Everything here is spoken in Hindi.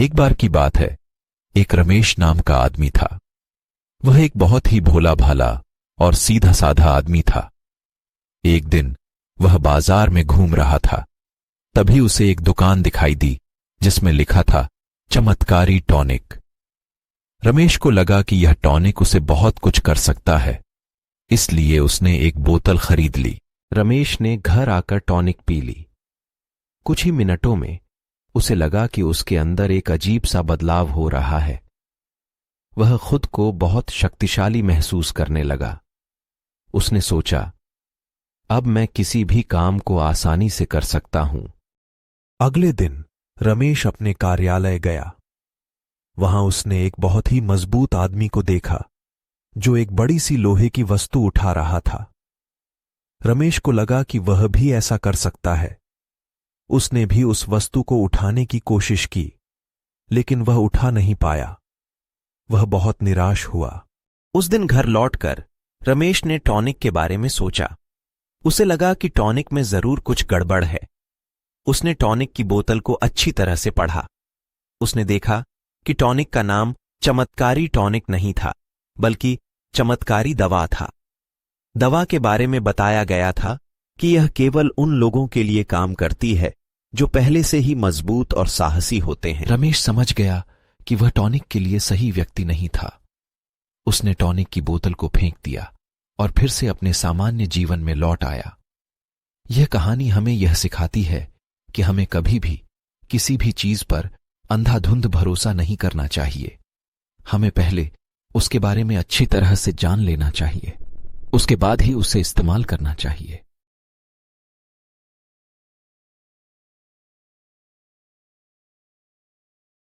एक बार की बात है, एक रमेश नाम का आदमी था। वह एक बहुत ही भोला भाला और सीधा साधा आदमी था। एक दिन वह बाजार में घूम रहा था, तभी उसे एक दुकान दिखाई दी जिसमें लिखा था चमत्कारी टॉनिक। रमेश को लगा कि यह टॉनिक उसे बहुत कुछ कर सकता है, इसलिए उसने एक बोतल खरीद ली। रमेश ने घर आकर टॉनिक पी ली। कुछ ही मिनटों में उसे लगा कि उसके अंदर एक अजीब सा बदलाव हो रहा है। वह खुद को बहुत शक्तिशाली महसूस करने लगा। उसने सोचा, अब मैं किसी भी काम को आसानी से कर सकता हूं। अगले दिन रमेश अपने कार्यालय गया। वहां उसने एक बहुत ही मजबूत आदमी को देखा जो एक बड़ी सी लोहे की वस्तु उठा रहा था। रमेश को लगा कि वह भी ऐसा कर सकता है। उसने भी उस वस्तु को उठाने की कोशिश की, लेकिन वह उठा नहीं पाया। वह बहुत निराश हुआ। उस दिन घर लौटकर रमेश ने टॉनिक के बारे में सोचा। उसे लगा कि टॉनिक में जरूर कुछ गड़बड़ है। उसने टॉनिक की बोतल को अच्छी तरह से पढ़ा। उसने देखा कि टॉनिक का नाम चमत्कारी टॉनिक नहीं था, बल्कि चमत्कारी दवा था। दवा के बारे में बताया गया था कि यह केवल उन लोगों के लिए काम करती है जो पहले से ही मजबूत और साहसी होते हैं। रमेश समझ गया कि वह टॉनिक के लिए सही व्यक्ति नहीं था। उसने टॉनिक की बोतल को फेंक दिया और फिर से अपने सामान्य जीवन में लौट आया। यह कहानी हमें यह सिखाती है कि हमें कभी भी किसी भी चीज पर अंधाधुंध भरोसा नहीं करना चाहिए। हमें पहले उसके बारे में अच्छी तरह से जान लेना चाहिए, उसके बाद ही उसे इस्तेमाल करना चाहिए।